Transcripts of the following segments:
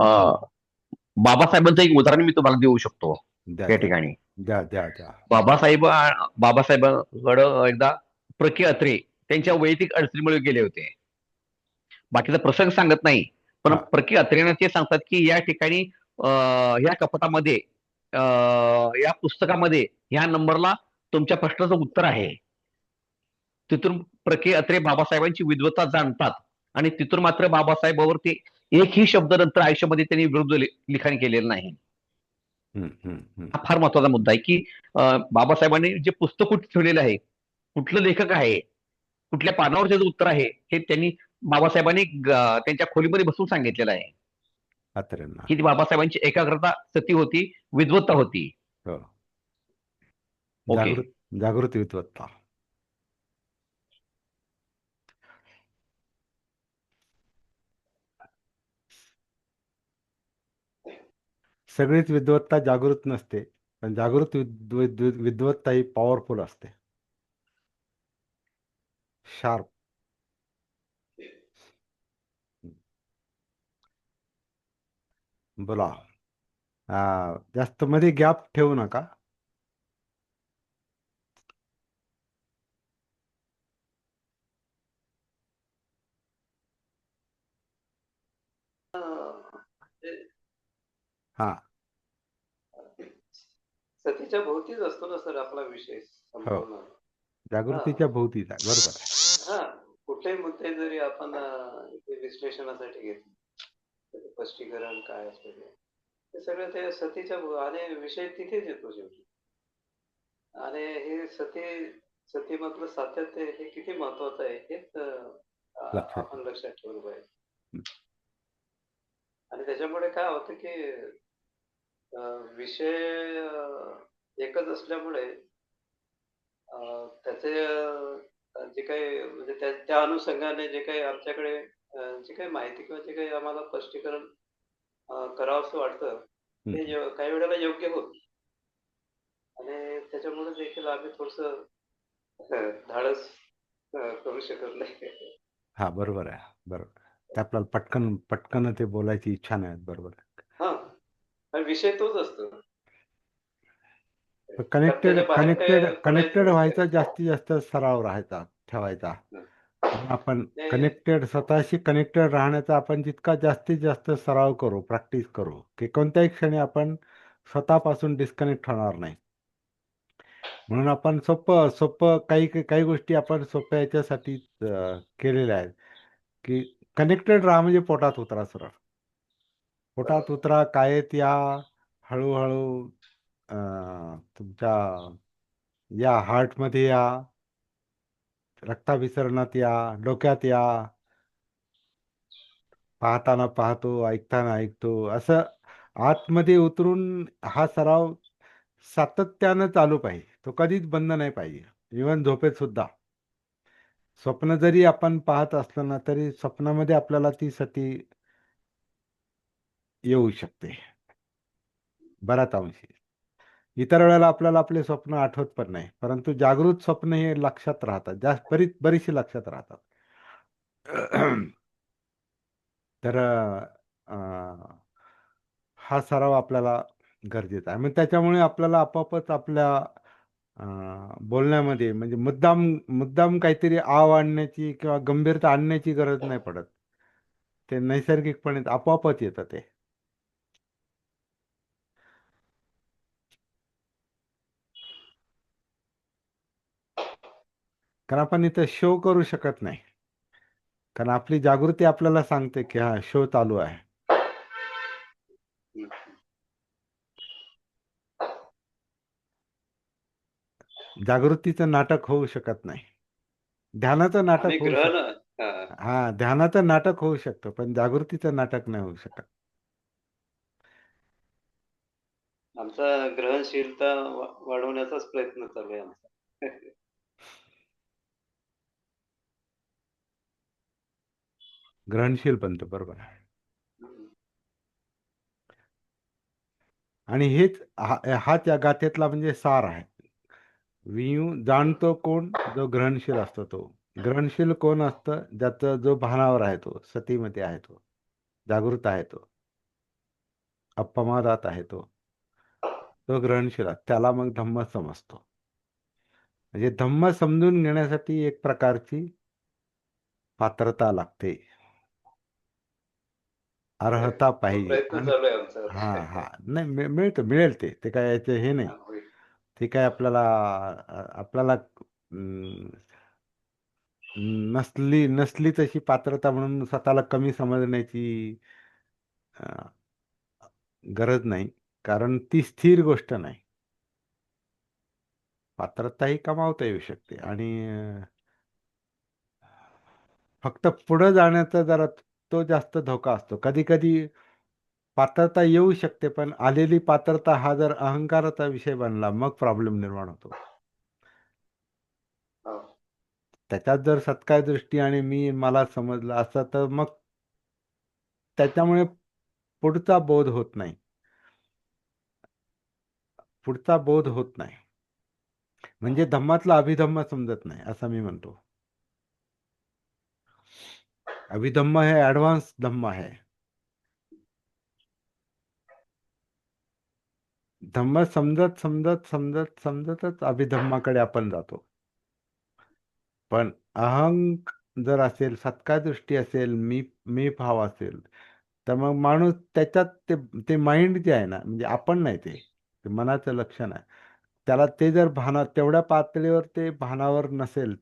अं, बाबासाहेबांचं एक उदाहरण मी तुम्हाला देऊ शकतो द्या या द्या ठिकाणी. द्या द्या द्या. बाबासाहेबांकडं एकदा प्र. के. अत्रे त्यांच्या वैयक्तिक अडचणीमुळे गेले होते. बाकीचा प्रसंग सांगत नाही, पण हा. प्र. के. अत्रेनं ते सांगतात की या ठिकाणी या कपाटामध्ये या पुस्तकामध्ये ह्या नंबरला तुमच्या प्रश्नाचं उत्तर आहे. तिथून प्र. के. अत्रे बाबासाहेबांची विद्वत्ता जाणतात आणि तिथून मात्र बाबासाहेबांवर ते एकही शब्द नंतर आयुष्यामध्ये त्यांनी विरुद्ध लिखाण केलेलं नाही. हा फार महत्वाचा मुद्दा आहे की बाबासाहेबांनी जे पुस्तक कुठे ठेवलेलं आहे, कुठलं लेखक आहे, कुठल्या पानावर त्याचं उत्तर आहे, हे त्यांनी बाबासाहेबांनी त्यांच्या खोलीमध्ये बसून सांगितलेलं आहे. अत्र्यांना. की ती बाबासाहेबांची एकाग्रता सती होती, विद्वत्ता होती. हो. ओके. जागृती विद्वत्ता. सगळीच विद्वत्ता जागृत नसते, पण जागृत विद्वत्ता ही पॉवरफुल असते, शार्प. बोला. जास्त मध्ये गॅप ठेवू नका. हा. सतीच्या भोवतीच असतो ना सर आपला विषय हो. संपूर्ण. हा जागृतीच्या भोवतीच आहे, बरोबर आहे. हा कुठलेही मुद्दे जरी आपण इथे विश्लेषणासाठी घेतले, त्याचं स्पष्टीकरण काय असतं ते सगळं ते सतीच्या आणि विषय तिथेच येतो शेवटी. आणि हे सतीमधलं सातत्य हे किती महत्वाचं आहे हेच लक्षात आपण लक्षात ठेवलं पाहिजे. आणि त्याच्यामुळे काय होतं की विषय एकच असल्यामुळे त्याचे जे काही म्हणजे त्या अनुषंगाने जे काही आमच्याकडे जे काही माहिती किंवा जे काही आम्हाला स्पष्टीकरण करावंसं वाटतं ते काही वेळेला योग्य होत नाही. आणि त्याच्यामुळे देखील आम्ही थोडस धाडस करू शकत नाही. हा, बरोबर आहे, बरोबर आहे. ते आपल्याला पटकन पटकन ते बोलायची इच्छा नाही, बरोबर आहे. हा आणि विषय तोच असतो. कनेक्टेड तत्त्वाच्या बाहेर कनेक्टेड काय कनेक्टेड पडायचं व्हायचा नसतं. जास्तीत जास्त सराव राहायचा, ठेवायचा. म्हणून आपण ते कनेक्टेड, स्वतःशी कनेक्टेड राहण्याचा आपण जितका जास्तीत जास्त सराव करू, प्रॅक्टिस करू, की कोणत्याही क्षणी आपण स्वतःपासून डिस्कनेक्ट होणार नाही. म्हणून आपण सोपं सोपं काही काही गोष्टी आपण सोप्या याच्यासाठी केलेल्या आहेत, की कनेक्टेड राहा म्हणजे पोटात उतरा सरळ. पोटात उतरा, कायेत या, हळूहळू तुमच्या या हार्टमध्ये या, रक्ताभिसरणात या, डोक्यात या, पाहताना पाहतो, ऐकताना ऐकतो, असं आतमध्ये उतरून हा सराव सातत्यानं चालू पाहिजे. तो कधीच बंद नाही पाहिजे. इव्हन झोपेत सुद्धा. स्वप्न जरी आपण पाहत असलं ना, तरी स्वप्नामध्ये आपल्याला ती सती येऊ शकते बऱ्याच अंशी. इतर वेळेला आपल्याला आपले स्वप्न आठवत पण नाही, परंतु जागृत स्वप्न हे लक्षात राहतात, जास्त बरीचशी लक्षात राहतात. तर हा सराव आपल्याला गरजेचा आहे. मग त्याच्यामुळे आपल्याला आपोआपच आपल्या बोलण्यामध्ये म्हणजे मुद्दाम मुद्दाम काहीतरी आव आणण्याची किंवा गंभीरता आणण्याची गरज नाही पडत. ते नैसर्गिकपणे आपोआपच येतं ते. कारण आपण इथं शो करू शकत नाही, कारण आपली जागृती आपल्याला सांगते की हा शो चालू आहे. जागृतीचं नाटक होऊ शकत नाही. ध्यानाचं आम्ही नाटक होऊ ग्रहण शकतं. हा, ध्यानाचं नाटक होऊ शकतं, पण जागृतीचं नाटक नाही होऊ शकत. आमचा ग्रहणशीलता वाढवण्याचाच प्रयत्न चालू आहे आमचा. ग्रहणशील बनतो, बरोबर आहे. आणि हेच हा त्या गाथेतला म्हणजे सार आहे. वियू जाणतो कोण? जो ग्रहणशील असतो तो. ग्रहणशील कोण असतं? ज्याचा जो भानावर आहे, तो सतीमध्ये आहे, तो जागृत आहे, तो अपमादात आहे तो ग्रहणशील आहे. त्याला मग धम्म समजतो. म्हणजे धम्म समजून घेण्यासाठी एक प्रकारची पात्रता लागते, अर्हता तो पाहिजे. प्रयत्न आणि चालू आहे आमचा हा आता. हा नाही मिळेल ते काय याचे हे नाही. होईल. ते काय आपल्याला अं, नसली तशी पात्रता म्हणून स्वतःला कमी समजण्याची अं, गरज नाही, कारण ती स्थिर गोष्ट नाही. पात्रता ही कमावता येऊ शकते. आणि फक्त पुढे जाण्याचा जरा तो जास्त धोका असतो. कधी कधी पात्रता येऊ शकते, पण आलेली पात्रता हा जर अहंकाराचा विषय बनला, मग प्रॉब्लेम निर्माण होतो. हो. त्याच्यात जर सत्काय दृष्टी आणि मला समजलं असं, तर मग त्याच्यामुळे पुढचा बोध होत नाही. म्हणजे धम्मातला अभिधम्म समजत नाही, असं मी म्हणतो. अभिधम्म हे ऍडव्हान्स धम्म आहे. धम्म समजतच अभिधम्माकडे आपण जातो. पण अहंग जर असेल, सत्कार दृष्टी असेल, मी भाव असेल, तर मग माणूस त्याच्यात ते माइंड जे आहे ना, म्हणजे आपण नाही, ते मनाचं लक्षण आहे. त्याला ते जर तेवढ्या पातळीवर ते भानावर नसेल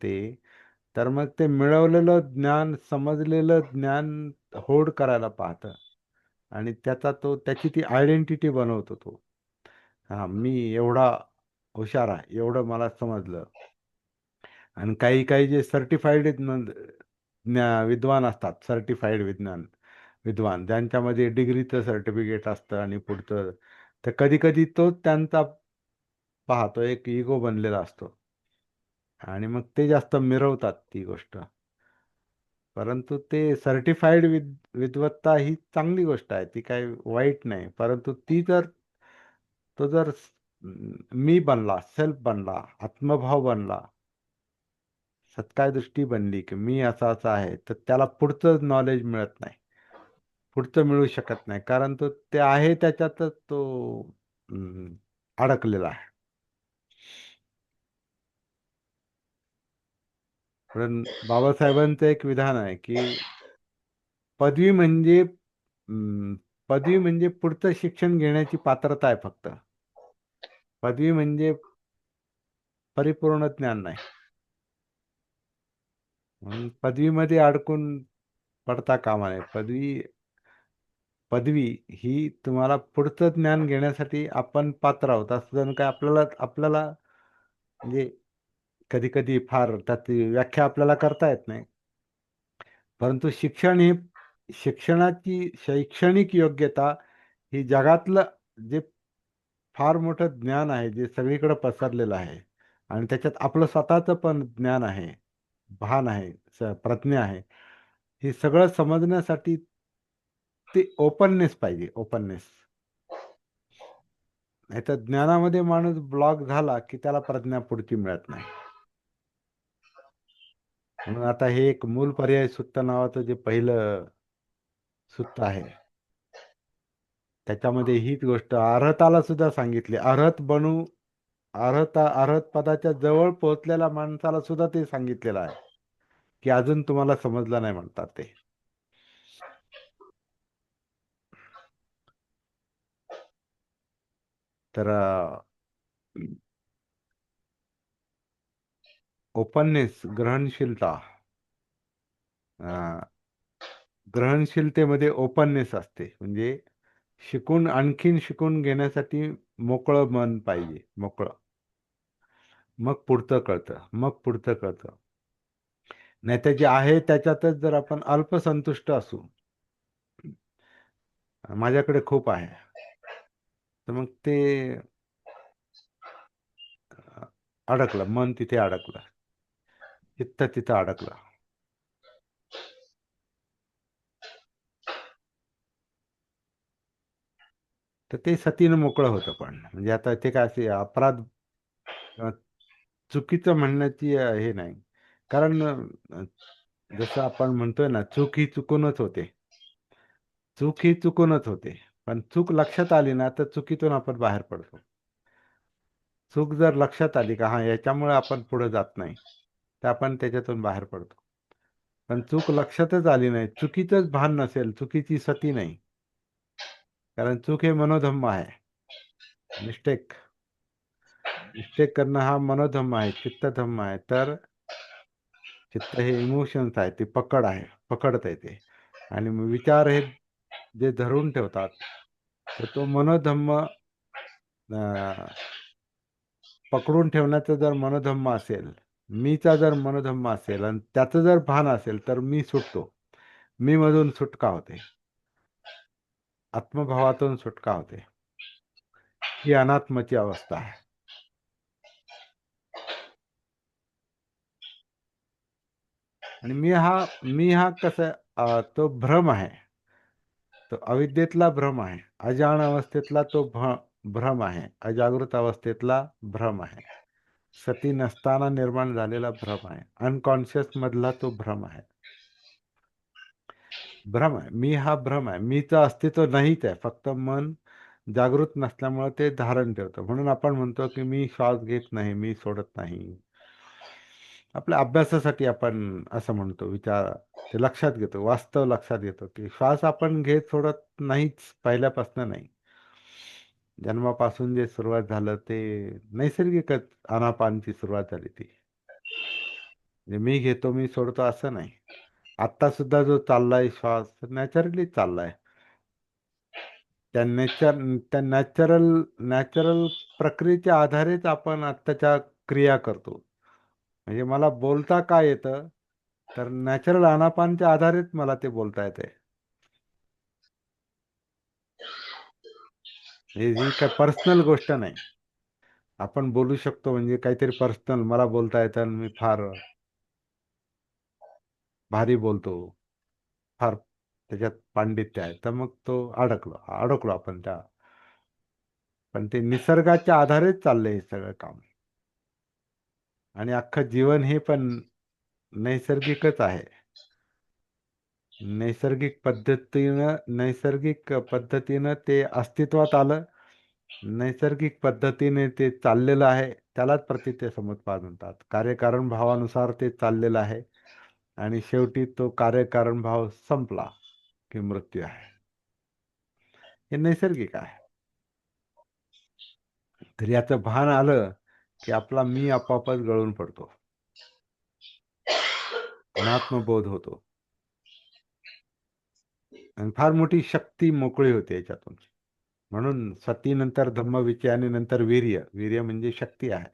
तर मग ते मिळवलेलं ज्ञान, समजलेलं ज्ञान होड करायला पाहतं. आणि त्याची ती आयडेंटिटी बनवतो तो. हा, मी एवढा हुशार आहे, एवढं मला समजलं. आणि काही काही जे सर्टिफाईड विद्वान असतात, सर्टिफाईड विद्वान ज्यांच्यामध्ये डिग्रीचं सर्टिफिकेट असतं आणि पुढचं, तर कधी कधी तोच त्यांचा पाहतो एक इगो बनलेला असतो, आणि मग ते जास्त मिरवतात ती गोष्ट. परंतु ते सर्टिफाईड विद्वत्ता ही चांगली गोष्ट आहे, ती काही वाईट नाही. परंतु तो जर मी बनला, सेल्फ बनला, आत्मभाव बनला, सत्कार दृष्टी बनली की मी असा आहे, तर त्याला पुढचं नॉलेज मिळत नाही, पुढचं मिळू शकत नाही, कारण ते आहे त्याच्यातच तो अडकलेला आहे. पण बाबासाहेबांचं एक विधान आहे की पदवी म्हणजे पदवी म्हणजे पुढचं शिक्षण घेण्याची पात्रता आहे फक्त. पदवी म्हणजे परिपूर्ण ज्ञान नाही. म्हणून पदवीमध्ये अडकून पडता कामा नये. पदवी ही तुम्हाला पुढचं ज्ञान घेण्यासाठी आपण पात्र आहोत, असं जणू काय आपल्याला म्हणजे कधी कधी फार त्याची व्याख्या आपल्याला करता येत नाही. परंतु शिक्षणाची शैक्षणिक योग्यता ही जगातलं जे फार मोठं ज्ञान आहे, जे सगळीकडे पसरलेलं आहे, आणि त्याच्यात आपलं स्वतःचं पण ज्ञान आहे, भान आहे, प्रज्ञा आहे. हे सगळं समजण्यासाठी ते ओपननेस पाहिजे, ओपननेस. नाहीतर ज्ञानामध्ये माणूस ब्लॉक झाला की त्याला प्रज्ञा पुढची मिळत नाही. म्हणून आता हे एक मूल पर्याय सुत्त नावाचं जे पहिलं सुत्त आहे, त्याच्यामध्ये हीच गोष्ट अर्हताला सुद्धा सांगितली. अर्हत पदाच्या जवळ पोहोचलेल्या माणसाला सुद्धा ते सांगितलेलं आहे की अजून तुम्हाला समजलं नाही, म्हणतात ते. तर ओपननेस, ग्रहणशीलता, ग्रहणशीलतेमध्ये ओपननेस असते. म्हणजे आणखीन शिकून घेण्यासाठी मोकळं मन पाहिजे, मोकळं. मग पुढचं कळतं. नाही तर जे आहे त्याच्यातच जर आपण अल्पसंतुष्ट असू, माझ्याकडे खूप आहे, तर मग ते अडकलं, मन तिथे अडकलं, चित्त तिथं अडकलं. तर ते सतीनं मोकळं होतं. पण म्हणजे आता ते काय असे अपराध अ, चुकीचं म्हणण्याची हे नाही. कारण जसं आपण म्हणतोय ना, चूक ही चुकूनच होते. पण चूक लक्षात आली ना तर चुकीतून आपण बाहेर पडतो. चूक जर लक्षात आली का हा याच्यामुळे आपण पुढे जात नाही, तर आपण त्याच्यातून बाहेर पडतो. पण चूक लक्षातच आली नाही, चुकीचंच भान नसेल, चुकीची सती नाही. कारण चूक हे मनोधम्म आहे. मिस्टेक मिस्टेक करणं हा मनोधम्म आहे, चित्तधम्म आहे. तर चित्त हे इमोशन्स आहे, ते पकड आहे, पकडतंय ते. आणि मग विचार हे जे धरून ठेवतात, तर तो मनोधम्म पकडून ठेवण्याचं जर मनोधम्म असेल, मीचा जर मनोधम्म असेल आणि त्याचं जर भान असेल, तर मी सुटतो. मी मधून सुटका होते, आत्मभावातून सुटका होते. ही अनात्माची अवस्था आहे. आणि मी हा कसं तो भ्रम आहे, तो अविद्येतला भ्रम आहे, अजाण अवस्थेतला तो भ्रम आहे, अजागृत अवस्थेतला भ्रम आहे, सती नसताना निर्माण झालेला भ्रम आहे, अनकॉन्शियस मधला तो भ्रम आहे. भ्रम आहे, मी हा भ्रम आहे. मीचं अस्तित्व नाहीच आहे, फक्त मन जागृत नसल्यामुळे ते धारण ठेवतं. म्हणून आपण म्हणतो की मी श्वास घेत नाही, मी सोडत नाही. आपल्या अभ्यासासाठी आपण असं म्हणतो, विचार ते लक्षात घेतो, वास्तव लक्षात घेतो की श्वास आपण घेत सोडत नाहीच, पहिल्यापासून नाही. जन्मापासून जे सुरुवात झालं ते नैसर्गिकच आनापानची सुरुवात झाली ती. म्हणजे मी घेतो मी सोडतो असं नाही. आत्ता सुद्धा जो चाललाय श्वास नॅचरली चाललाय. त्या नॅचरल प्रक्रियेच्या आधारेच आपण आत्ताच्या क्रिया करतो. म्हणजे मला बोलता का येतं, तर नॅचरल आनापानच्या आधारेच मला ते बोलता येते. ही काय पर्सनल गोष्ट नाही. आपण बोलू शकतो म्हणजे काहीतरी पर्सनल, मला बोलता येतं आणि मी फार भारी बोलतो, फार त्याच्यात पांडित्य आहे, तर मग तो अडकलो आपण त्या. पण ते निसर्गाच्या आधारेच चाललंय हे सगळं काम. आणि अख्खं जीवन हे पण नैसर्गिकच आहे. नैसर्गिक पद्धतीनं ते अस्तित्वात आलं, नैसर्गिक पद्धतीने ते चाललेलं आहे. त्यालाच प्रतिते समुत्पाद म्हणतात. कार्यकारण भावानुसार ते चाललेलं आहे आणि शेवटी तो कार्यकारण भाव संपला की मृत्यू आहे. हे नैसर्गिक आहे. तर याचं भान आलं की आपला मी आपोआपच गळून पडतो, अनात्मबोध होतो आणि फार मोठी शक्ती मोकळी होते याच्यातून. म्हणून सतीनंतर धम्मविचय आणि नंतर वीर्य म्हणजे शक्ती आहे.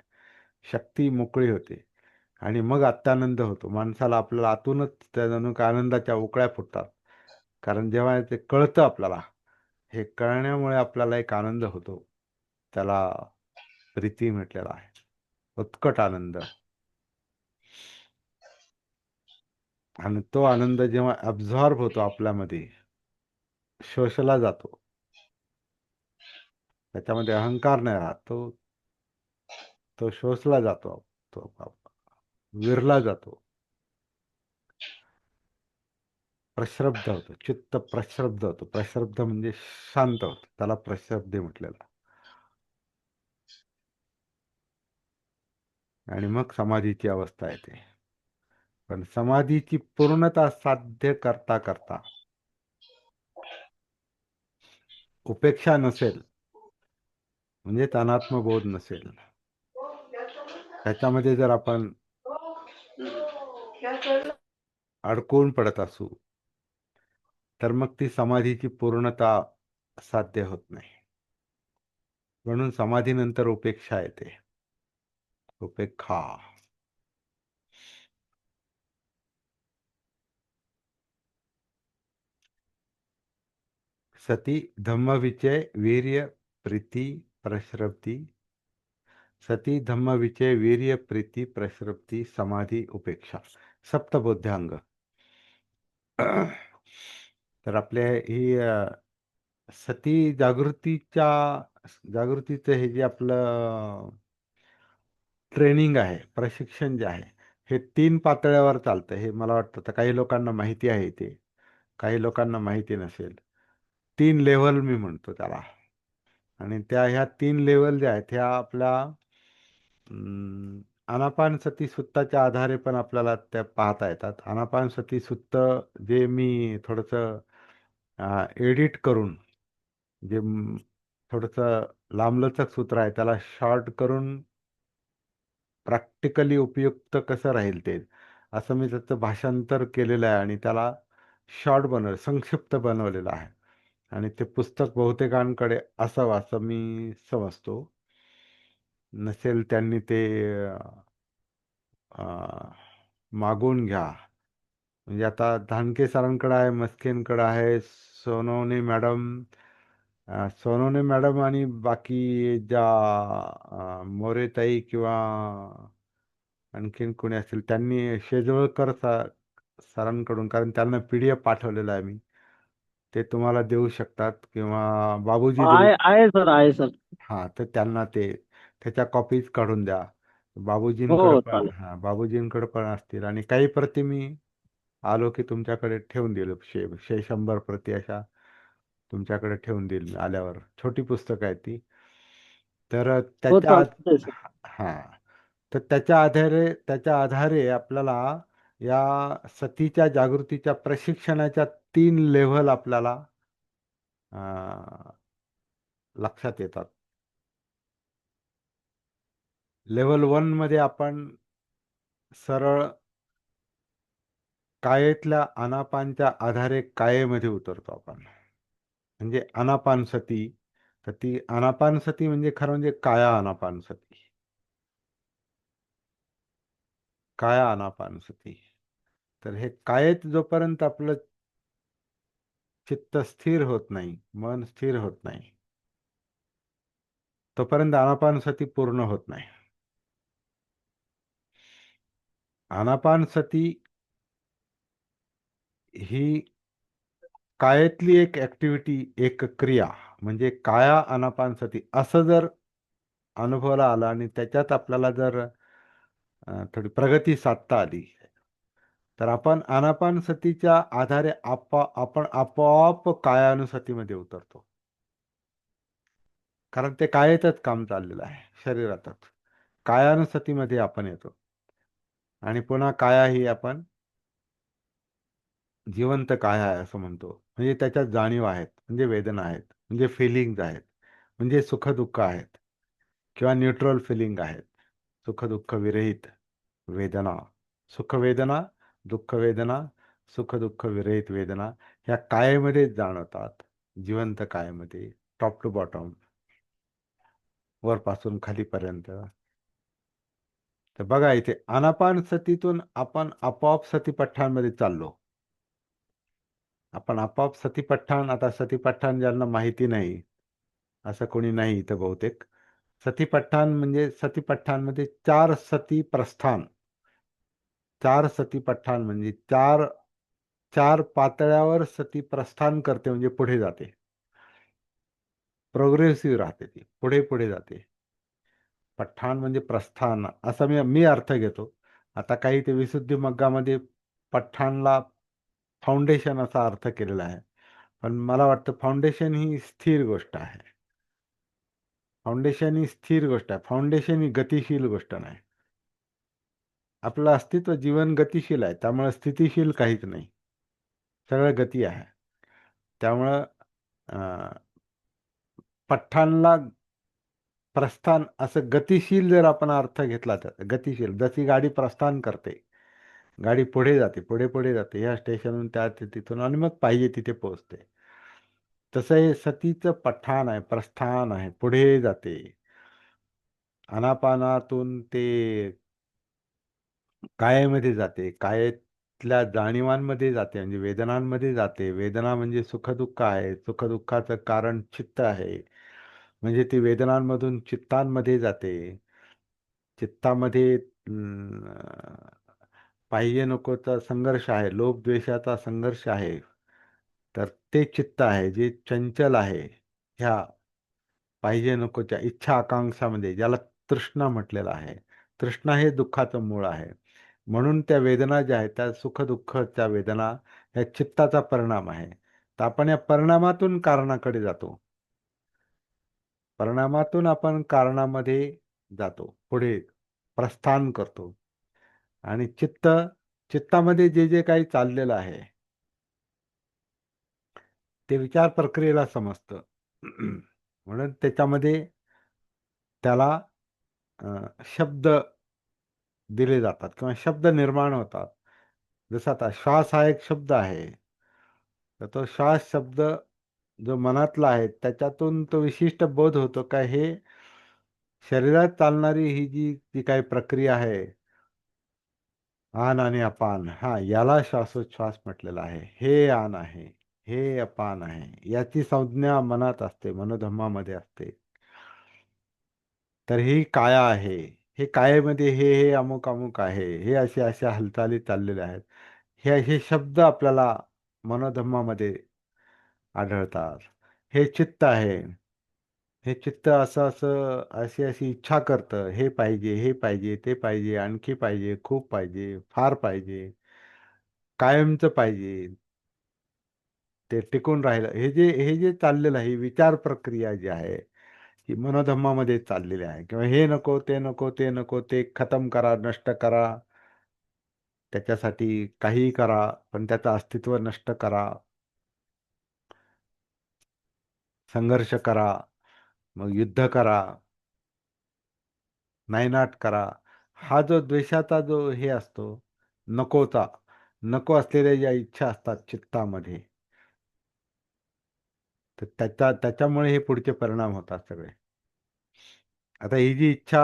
शक्ती मोकळी होते आणि मग आत्मानंद होतो. माणसाला आपल्याला आतूनच त्या जणू का आनंदाच्या उकळ्या फुटतात. कारण जेव्हा ते कळतं आपल्याला, हे कळण्यामुळे आपल्याला एक आनंद होतो. त्याला प्रीती म्हटलेला आहे, उत्कट आनंद. आणि तो आनंद जेव्हा अब्झॉर्ब होतो आपल्यामध्ये, शोषला जातो, त्याच्यामध्ये अहंकार नाही राहत, तो शोषला जातो, तो विरला जातो, प्रश्रब्ध होतो, चित्त प्रश्रब्ध होतो. प्रश्रब्ध म्हणजे शांत होतो, त्याला प्रश्रब्ध म्हटलेला. आणि मग समाधीची अवस्था येते. पण समाधीची पूर्णता साध्य करता करता उपेक्षा नसेल, म्हणजे अनात्मबोध नसेल, त्याच्यामध्ये जर आपण अडकून पडत असू, तर मग ती समाधीची पूर्णता साध्य होत नाही. म्हणून समाधीनंतर उपेक्षा येते, उपेक्षा. सती धम्मविचय वीर्य प्रीती प्रश्रब्दी. सती धम्मविचय वीर्य प्रीती प्रश्रब्दी समाधी उपेक्षा, सप्तबोध्यांग. तर आपल्या ही सती जागृतीचं हे जे आपलं ट्रेनिंग आहे, प्रशिक्षण जे आहे, हे 3 पातळ्यावर चालतं. हे मला वाटतं तर काही लोकांना माहिती आहे, ते काही लोकांना माहिती नसेल. 3 लेव्हल मी म्हणतो त्याला. आणि ह्या 3 लेव्हल ज्या आहेत ह्या आपल्या आनापानसती सुत्ताच्या आधारे पण आपल्याला त्या पाहता येतात. आनापानसती सुत्त जे मी थोडंसं एडिट करून, जे थोडंसं लांबलचक सूत्र आहे त्याला शॉर्ट करून प्रॅक्टिकली उपयुक्त कसं राहील ते, असं मी त्याचं भाषांतर केलेलं आहे आणि त्याला संक्षिप्त बनवलेलं आहे. आणि ते पुस्तक बहुतेकांकडे असावं असं मी समजतो. नसेल त्यांनी ते मागवून घ्या. म्हणजे आता धानके सरांकडे आहे, मस्केंकडे आहे, सोनवणे मॅडम आणि बाकी ज्या मोरेताई किंवा आणखीन कोणी असेल त्यांनी शेजवळकर सरांकडून, कारण त्यांना PDF पाठवलेला आहे मी, ते तुम्हाला देऊ शकतात किंवा बाबूजी देऊ. आहे सर, आहे सर. हा, तर त्यांना त्याच्या कॉपीज काढून द्या. हो चालेल. बाबूजींकडे पण असतील आणि काही प्रती मी आलो की तुमच्याकडे ठेवून देईल. 100 प्रती अशा तुमच्याकडे ठेवून देईल मी आल्यावर. छोटी पुस्तकं आहेत ती. तर हो चालतंय सर. हा, तर त्याच्या आधारे आपल्याला या सतीच्या जागृतीच्या प्रशिक्षणाच्या 3 लेव्हल आपल्याला लक्षात येतात. लेव्हल 1 मध्ये आपण सरळ कायेतल्या आनापानच्या आधारे कायेमध्ये उतरतो आपण. म्हणजे आनापान सती. तर ती आनापान सती म्हणजे खरं म्हणजे काया आनापान सती. काया आनापान सती. तर हे कायेत जोपर्यंत आपलं चित्त स्थिर होत नाही, मन स्थिर होत नाही, तोपर्यंत आनापान सती पूर्ण होत नाही. आनापान सती ही कायेतली एक ऍक्टिव्हिटी, एक क्रिया, म्हणजे काया आनापान सती असं जर अनुभवाला आला आणि त्याच्यात आपल्याला जर थोडी प्रगती साधता आली, तर आपण आनापान सतीच्या आधारे आपण आपोआप कायानुसतीमध्ये उतरतो. कारण ते कायेतच काम चाललेलं आहे, शरीरातच. कायानुसतीमध्ये आपण येतो आणि पुन्हा काया ही आपण जिवंत काया आहे असं म्हणतो. म्हणजे त्याच्यात जाणीव आहेत, म्हणजे वेदना आहेत, म्हणजे फिलिंग्ज आहेत, म्हणजे सुखदुःख आहेत किंवा न्यूट्रल फिलिंग आहेत. सुखदुःख विरहित वेदना, सुखवेदना, दुःखवेदना, सुखदुःख विरहित वेदना ह्या कायेमध्येच जाणवतात. जिवंत कायेमध्ये, टॉप टू बॉटम, वरपासून खालीपर्यंत. तर बघा, इथे आनापान सतीतून आपण आपोआप सतीपठ्ठांमध्ये चाललो. आपण आपोआप सतीपठ्ठान, आता सतीपठ्ठान ज्यांना माहिती नाही असं कोणी नाही इथं बहुतेक. सतीपठ्ठान म्हणजे सतीपठ्ठांमध्ये 4 सती प्रस्थान. 4 सतीपठ्ठान म्हणजे 4 पातळ्यावर सती प्रस्थान करते, म्हणजे पुढे जाते. प्रोग्रेसिव्ह राहते ती, पुढे पुढे जाते. पठ्ठान म्हणजे प्रस्थान असा मी अर्थ घेतो. आता काही ते विशुद्धी मग्गामध्ये पठ्ठानला फाउंडेशन असा अर्थ केलेला आहे. पण मला वाटतं फाउंडेशन ही स्थिर गोष्ट आहे. फाउंडेशन ही स्थिर गोष्ट आहे. फाउंडेशन ही गतिशील गोष्ट नाही. आपलं अस्तित्व, जीवन गतिशील आहे, त्यामुळे स्थितिशील काहीच नाही, सगळं गती आहे. त्यामुळं पठ्ठानला प्रस्थान असं गतिशील जर आपण अर्थ घेतला तर गतिशील, जशी गाडी प्रस्थान करते, गाडी पुढे जाते, पुढे पुढे जाते, या स्टेशनहून त्या तिथून आणि मग पाहिजे तिथे पोहोचते. तसं हे सतीचं पठ्ठान आहे, प्रस्थान आहे, पुढे जाते. आनापानातून ते कायेमध्ये जाते, कायेतल्या जाणीवांमध्ये जाते, म्हणजे वेदनांमध्ये जाते. वेदना म्हणजे सुखदुःख आहे, सुखदुःखाचं कारण चित्त आहे, म्हणजे ती वेदनांमधून चित्तांमध्ये जाते. चित्तामध्ये पाहिजे नकोचा संघर्ष आहे, लोभ द्वेषाचा संघर्ष आहे. तर ते चित्त आहे जे चंचल आहे, ह्या पाहिजे नकोच्या इच्छा आकांक्षामध्ये, ज्याला तृष्णा म्हटलेलं आहे. तृष्णा हे दुःखाचं मूळ आहे. म्हणून त्या वेदना ज्या आहेत त्या सुखदुःखाच्या वेदना ह्या चित्ताचा परिणाम आहे. तर आपण या परिणामातून कारणाकडे जातो. परिणामातून आपण कारणामध्ये जातो, पुढे प्रस्थान करतो. आणि चित्तामध्ये जे जे काही चाललेलं आहे ते विचार प्रक्रियेला समजतं. म्हणून त्याच्यामध्ये त्याला शब्द दिले जातात किंवा शब्द निर्माण होतात. जसं आता श्वास हा एक शब्द आहे, तर तो श्वास शब्द जो मनातला आहे त्याच्यातून तो विशिष्ट बोध होतो का हे शरीरात चालणारी ही जी जी काही प्रक्रिया आहे, आन आणि अपान, हा याला श्वासोच्छ्वास म्हटलेला आहे. हे आन आहे, हे अपान आहे, याची संज्ञा मनात असते, मनोधम्मामध्ये असते. तर ही काया आहे. हे कायेमध्ये हे अमुक अमुक आहे, हे असे अशा हालचाली चाललेल्या आहेत. हे शब्द आपल्याला मनोधम्मामध्ये आढळतात. हे चित्त आहे. हे चित्त असं असं अशी अशी इच्छा करतं, हे पाहिजे, हे पाहिजे, ते पाहिजे, आणखी पाहिजे, खूप पाहिजे, फार पाहिजे, कायमचं पाहिजे, ते टिकून राहिलं. हे जे चाललेलं आहे, ही विचार प्रक्रिया जी आहे ही मनोधम्मामध्ये चाललेली आहे. किंवा हे नको, ते नको, ते नको, ते खतम करा, नष्ट करा, त्याच्यासाठी काहीही करा, पण त्याचं अस्तित्व नष्ट करा, संघर्ष करा, मग युद्ध करा, नायनाट करा. हा जो द्वेषाचा जो हे असतो, नकोचा, नको असलेल्या ज्या इच्छा असतात चित्तामध्ये, तर त्याच्यामुळे हे पुढचे परिणाम होतात सगळे. आता ही जी इच्छा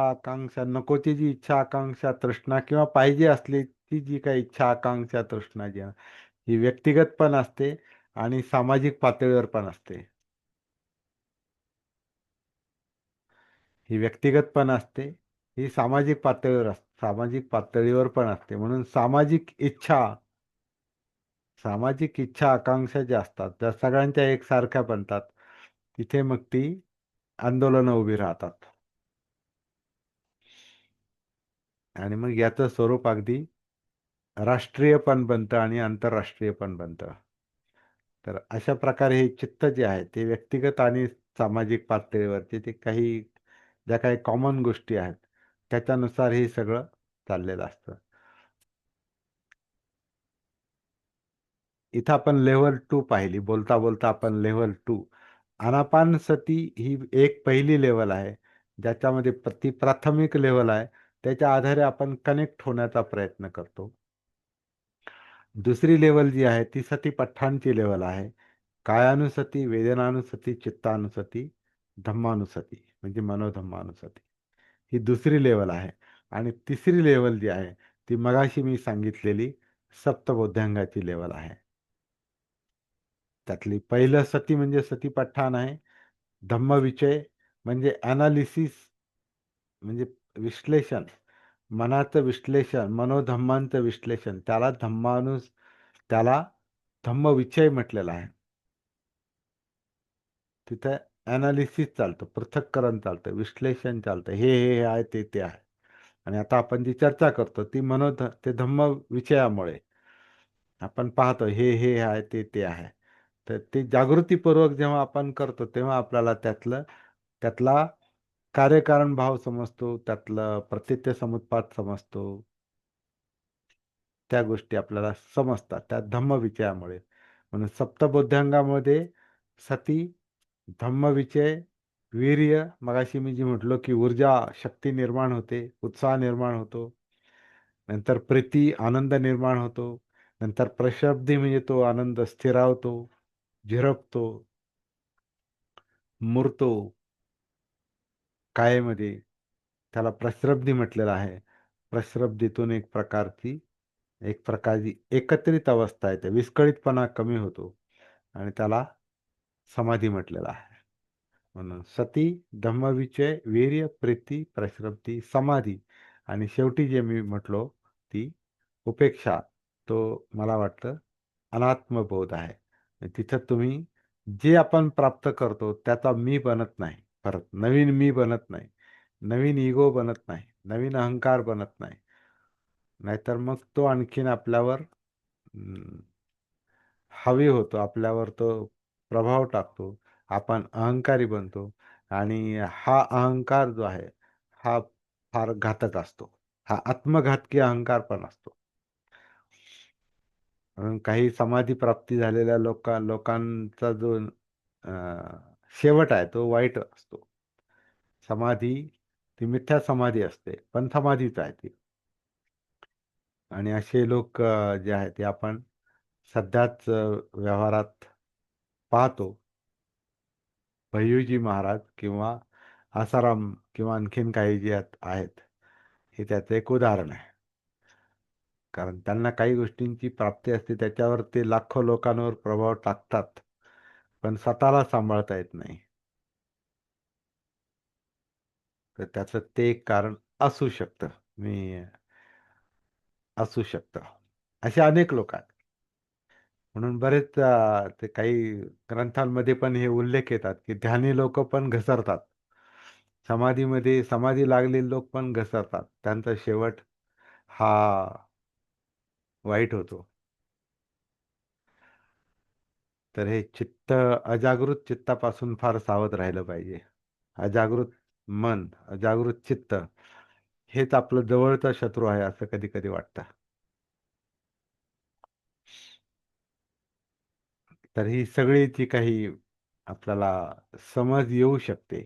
आकांक्षा, नकोची जी इच्छा आकांक्षा तृष्णा किंवा पाहिजे असलेली जी काही इच्छा आकांक्षा तृष्णा जी आहे, ही व्यक्तिगत पण असते आणि सामाजिक पातळीवर पण असते. ही व्यक्तिगत पण असते, ही सामाजिक पातळीवर सामाजिक पातळीवर पण असते. म्हणून सामाजिक इच्छा आकांक्षा ज्या असतात त्या सगळ्यांच्या एकसारख्या बनतात. तिथे मग ती आंदोलनं उभी राहतात. आणि मग याचं स्वरूप अगदी राष्ट्रीय पण बनतं आणि आंतरराष्ट्रीय पण बनतं. तर अशा प्रकारे हे चित्त जे आहे ते व्यक्तिगत आणि सामाजिक पातळीवरचे ते ज्या काही कॉमन गोष्टी आहेत त्याच्यानुसार हे सगळं चाललेलं असतं. इथं आपण लेव्हल 2 पाहिली. बोलता बोलता आपण लेव्हल 2. आनापानसती ही एक पहिली लेव्हल आहे, ज्याच्यामध्ये ती प्राथमिक लेव्हल आहे. त्याच्या आधारे आपण कनेक्ट होण्याचा प्रयत्न करतो. दुसरी लेव्हल जी आहे ती सतीपट्ठाणची लेव्हल आहे. कायानुसती, वेदनानुसती, चित्तानुसती, धम्मानुसती म्हणजे मनोधम्मानुसती. ही दुसरी लेव्हल आहे. आणि तिसरी लेव्हल जी आहे ती मगाशी मी सांगितलेली सप्तबोध्यांगाची लेव्हल आहे. त्यातली पहिलं सती म्हणजे सतीपट्ठाण आहे. धम्मविचय म्हणजे ॲनालिसिस म्हणजे विश्लेषण, मनाचं विश्लेषण, मनोधम्मांचं विश्लेषण, त्याला धम्मविचय म्हटलेलं आहे. तिथं ॲनालिसिस चालतं, पृथक्करण चालतं, विश्लेषण चालतं. हे आहे, ते आहे. आणि आता आपण जी चर्चा करतो ती ते धम्मविचयामुळे आपण पाहतो हे आहे, ते आहे. तर ते जागृतीपूर्वक जेव्हा आपण करतो तेव्हा आपल्याला त्यातला कार्यकारण भाव समजतो, त्यातलं प्रत्यय समुत्पाद समजतो. त्या गोष्टी आपल्याला समजतात त्या धम्मविचयामुळे. म्हणून सप्तबोध्यांगामध्ये सती, धम्मविचय, वीर्य, मगाशी मी जी म्हटलो की ऊर्जा, शक्ती निर्माण होते, उत्साह निर्माण होतो. नंतर प्रीती, आनंद निर्माण होतो. नंतर प्रशब्दी म्हणजे तो आनंद स्थिरावतो, झिरपतो, मुरतो कायेमध्ये. त्याला प्रश्रब्दी म्हटलेलं आहे. प्रश्रब्दीतून एक प्रकारची एकत्रित अवस्था येते, विस्कळीतपणा कमी होतो आणि त्याला समाधी म्हटलेलं आहे. म्हणून सती, धम्मविचय, वीर्य, प्रीती, प्रश्रब्दी, समाधी आणि शेवटी जे मी म्हटलो ती उपेक्षा, तो मला वाटतं अनात्मबोध आहे. तिथं तुम्ही जे आपण प्राप्त करतो त्याचा मी बनत नाही, परत नवीन मी बनत नाही, नवीन इगो बनत नाही, नवीन अहंकार बनत नाही. नाहीतर मग तो आणखीन आपल्यावर हावी होतो, आपल्यावर तो प्रभाव टाकतो, आपण अहंकारी बनतो आणि हा अहंकार जो आहे, हा फार घातक असतो. हा आत्मघातकी अहंकार पण असतो. म्हणून काही समाधी प्राप्ती झालेल्या लोकांचा जो अ, शेवट आहे तो वाईट असतो. समाधी ती मिथ्या समाधी असते, पण समाधीच आहे ती. आणि असे लोक जे आहेत ते आपण सध्याच व्यवहारात पाहतो. भय्यूजी महाराज किंवा आसाराम किंवा आणखीन काही जे आहेत, हे त्याचं एक उदाहरण आहे. कारण त्यांना काही गोष्टींची प्राप्ती असते, त्याच्यावर ते लाखो लोकांवर प्रभाव टाकतात, पण स्वतःला सांभाळता येत नाही. तर त्याचं ते एक कारण असू शकतं. असू शकतं. असे अनेक लोक आहेत. म्हणून बरेच ते काही ग्रंथांमध्ये पण हे उल्लेख येतात, की ध्यानी लोक पण घसरतात. समाधी लागलेले लोक पण घसरतात. त्यांचा शेवट हा वाईट होतो. तर हे अजागृत चित्तापासून फार सावध राहिलं पाहिजे. अजागृत मन, अजागृत चित्त हेच आपलं जवळचा शत्रू आहे असं कधी कधी वाटतं. तर ही सगळी जी काही आपल्याला समज येऊ शकते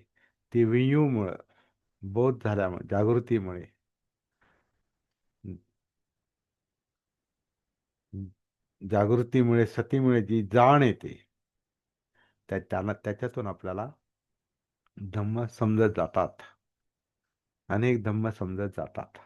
ती विंयूमुळं, बोध झाल्यामुळे, जागृतीमुळे, जागृतीमुळे, सतीमुळे जी जाण येते त्याच्यातून आपल्याला धम्म समजत जातात. अनेक धम्म समजत जातात.